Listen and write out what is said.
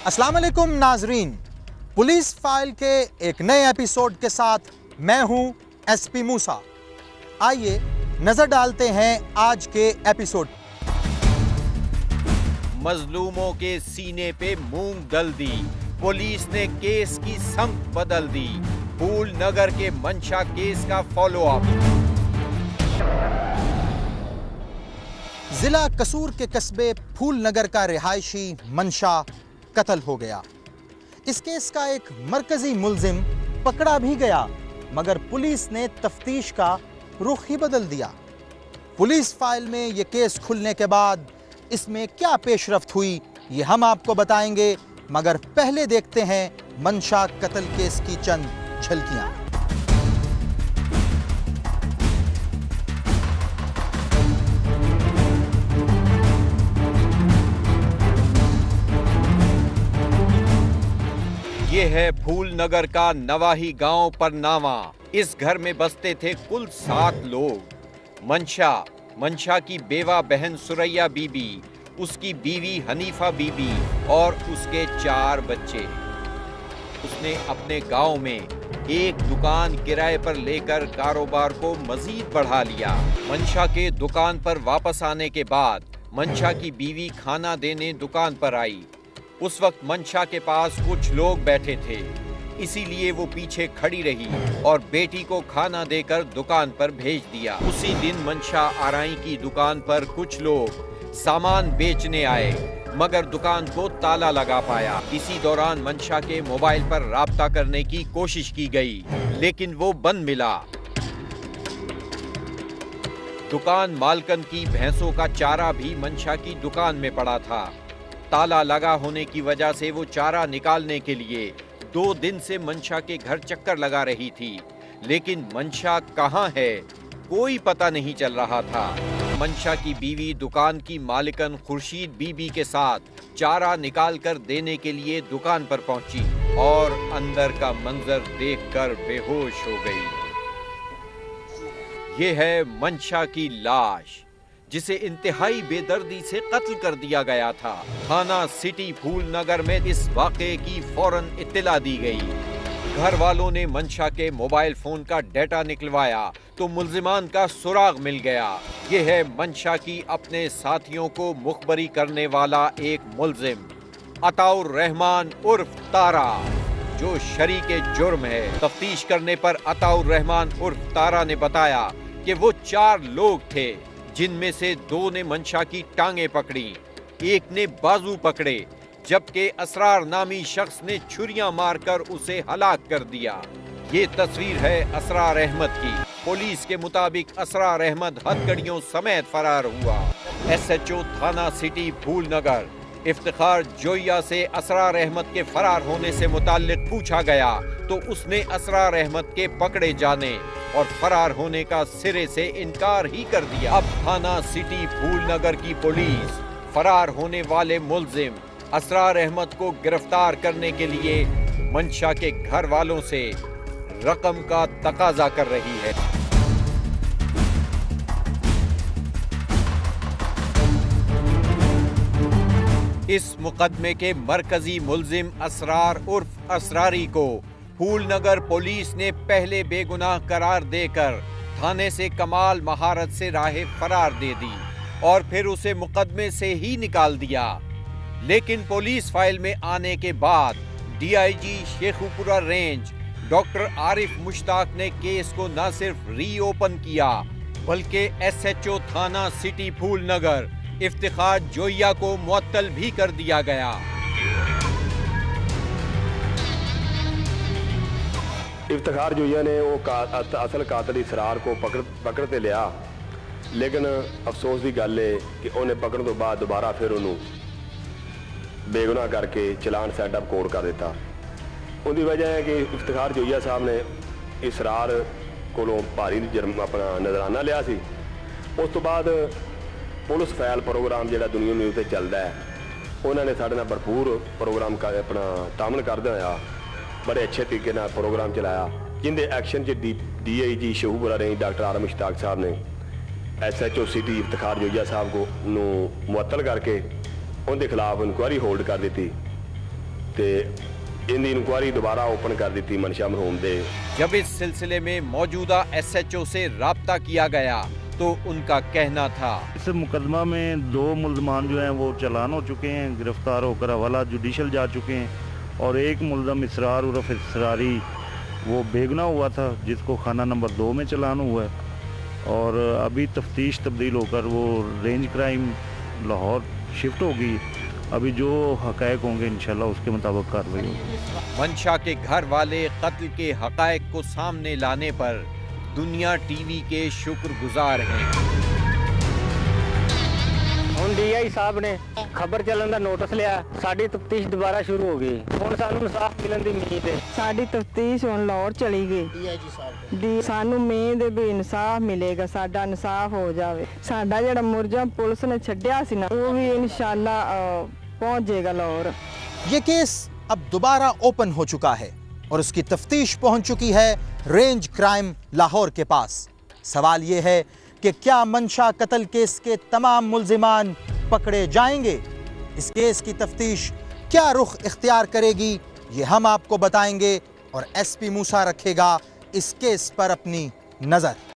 अस्सलाम वालेकुम नाजरीन, पुलिस फाइल के एक नए एपिसोड के साथ मैं हूं एसपी मूसा। आइए नजर डालते हैं आज के एपिसोड। मजलूमों के सीने पे मूंग दल दी, पुलिस ने केस की समत बदल दी। फूल नगर के मंशा केस का फॉलो अप। जिला कसूर के कस्बे फूल नगर का रिहायशी मंशा कत्ल हो गया। इस केस का एक मरकजी मुल्जिम पकड़ा भी गया, मगर पुलिस ने तफ्तीश का रुख ही बदल दिया। पुलिस फाइल में यह केस खुलने के बाद इसमें क्या पेशरफ्त हुई, ये हम आपको बताएंगे, मगर पहले देखते हैं मंशा कत्ल केस की चंद झलकियां। ये है फूल नगर का नवाही गांव परनावा। इस घर में बसते थे कुल 7 लोग। मंशा की बेवा बहन सुरैया बीबी, उसकी बीवी हनीफा बीबी और उसके 4 बच्चे। उसने अपने गांव में एक दुकान किराए पर लेकर कारोबार को मजीद बढ़ा लिया। मंशा के दुकान पर वापस आने के बाद मंशा की बीवी खाना देने दुकान पर आई। उस वक्त मंशा के पास कुछ लोग बैठे थे, इसीलिए वो पीछे खड़ी रही और बेटी को खाना देकर दुकान पर भेज दिया। उसी दिन मंशा आराई की दुकान पर कुछ लोग सामान बेचने आए, मगर दुकान को ताला लगा पाया। इसी दौरान मंशा के मोबाइल पर राब्ता करने की कोशिश की गई, लेकिन वो बंद मिला। दुकान मालकन की भैंसों का चारा भी मंशा की दुकान में पड़ा था। ताला लगा होने की वजह से वो चारा निकालने के लिए 2 दिन से मंशा के घर चक्कर लगा रही थी, लेकिन मंशा कहाँ है कोई पता नहीं चल रहा था। मंशा की बीवी दुकान की मालिकन खुर्शीद बीबी के साथ चारा निकाल कर देने के लिए दुकान पर पहुंची और अंदर का मंजर देखकर बेहोश हो गई। ये है मंशा की लाश, जिसे इंतहाई बेदर्दी से कत्ल कर दिया गया था। थाना सिटी फूल नगर में इस वाक़े की फौरन इत्तला दी गई। घर वालों ने मंशा के मोबाइल फोन का डेटा निकलवाया तो मुल्जिमान का सुराग मिल गया। ये है मंशा की अपने साथियों को मुखबरी करने वाला एक मुल्जिम, अताउर रहमान उर्फ तारा, जो शरीके जुर्म है। तफ्तीश करने पर अताउर रहमान उर्फ तारा ने बताया कि वो 4 लोग थे, जिनमें से 2 ने मंशा की टांगे पकड़ी, एक ने बाजू पकड़े, जबकि असरार नामी शख्स ने छुरियां मारकर उसे हलाक कर दिया। ये तस्वीर है असरार अहमद की। पुलिस के मुताबिक असरार अहमद हथकड़ियों समेत फरार हुआ। SHO थाना सिटी फूल नगर इफ्तिखार जोइया से असरार अहमद के फरार होने से मुताल्लिक पूछा गया तो उसने असरार अहमद के पकड़े जाने और फरार होने का सिरे से इनकार ही कर दिया। अब थाना सिटी फूल नगर की पुलिस फरार होने वाले मुल्जिम असरार अहमद को गिरफ्तार करने के लिए मंशा के घर वालों से रकम का तकाजा कर रही है। इस मुकदमे के मरकजी मुल्जिम असरार उर्फ असरारी को फूल नगर पुलिस ने पहले बेगुनाह करार देकर थाने से कमाल महारत से राहे फरार दे दी और फिर उसे मुकदमे से ही निकाल दिया। लेकिन पुलिस फाइल में आने के बाद DIG Sheikhupura range doctor Arif Mushtaq ने केस को न सिर्फ रीओपन किया, बल्कि SHO थाना सिटी फूल नगर इफ्तिखार जोइया को मुअत्तल भी कर दिया गया। इफ्तिखार जोइया ने वो असल कातल इसरार को पकड़ ते लिया, लेकिन अफसोस की गल है कि उन्हें पकड़न तो बाद दोबारा फिर उन्होंने बेगुनाह करके चलान सेट अप कोर्ट कर दिता। उनकी वजह है कि इफ्तिखार जोइया साहब ने इसरार को भारी जर्म अपना नजराना लिया सी। उस तो बाद पुलिस फाइल प्रोग्राम जो दुनिया न्यूज़ पर चलता है, उन्होंने साढ़े नाल भरपूर प्रोग्राम का अपना तामन करते हुए बड़े अच्छे तरीके प्रोग्राम चलाया, जिंदे action DIG Sheikhupura range doctor Arif Mushtaq साहब ने SHO सिटी इफ्तिखार जोइया साहब को मुअत्तल करके उनके खिलाफ इंक्वायरी होल्ड कर दी ਤੇ ਇਹਦੀ ਇਨਕੁਆਇਰੀ दोबारा ओपन कर दी मनशा मरहूम दे। जब इस सिलसिले में मौजूदा SHO से राब्ता किया गया तो उनका कहना था, इस मुकदमा में 2 मुल्ज़मान जो हैं वो चालान हो चुके हैं, गिरफ्तार होकर हवाला जुडिशल जा चुके हैं और एक मुल्ज़म इसरार उर्फ इसरारी वो बेगुनाह हुआ था जिसको खाना नंबर 2 में चालान हुआ है और अभी तफ्तीश तब्दील होकर वो रेंज क्राइम लाहौर शिफ्ट होगी। अभी जो हक़ाइक़ होंगे इंशाल्लाह उसके मुताबिक कार्रवाई होगी। मंशा के घर वाले कत्ल के हक़ाइक़ को सामने लाने पर दुनिया टीवी के शुक्रगुजार हैं। ਹੁਣ DI ਸਾਹਿਬ ਨੇ ਖਬਰ ਚੱਲਣ ਦਾ ਨੋਟਿਸ ਲਿਆ, ਸਾਡੀ ਤਫਤੀਸ਼ ਦੁਬਾਰਾ ਸ਼ੁਰੂ ਹੋ ਗਈ। ਹੁਣ ਸਾਨੂੰ ਇਨਸਾਫ ਮਿਲਣ ਦੀ ਉਮੀਦ ਹੈ। ਸਾਡੀ ਤਫਤੀਸ਼ ਹੁਣ ਲਾਹੌਰ ਚਲੀ ਗਈ। DIG ਸਾਹਿਬ ਦੀ ਸਾਨੂੰ ਉਮੀਦ ਹੈ ਵੀ ਇਨਸਾਫ ਮਿਲੇਗਾ, ਸਾਡਾ ਇਨਸਾਫ ਹੋ ਜਾਵੇ। ਸਾਡਾ ਜਿਹੜਾ ਮੁਲਜ਼ਮ ਪੁਲਿਸ ਨੇ ਛੱਡਿਆ ਸੀ ਨਾ ਉਹ ਵੀ इंशाल्लाह पहुंच जाएगा लाहौर। ये केस अब दोबारा ओपन हो चुका है और उसकी तफ्तीश पहुंच चुकी है रेंज क्राइम लाहौर के पास। सवाल यह है कि क्या मंशा कत्ल केस के तमाम मुल्जिमान पकड़े जाएंगे? इस केस की तफ्तीश क्या रुख इख्तियार करेगी, ये हम आपको बताएंगे और SP मूसा रखेगा इस केस पर अपनी नजर।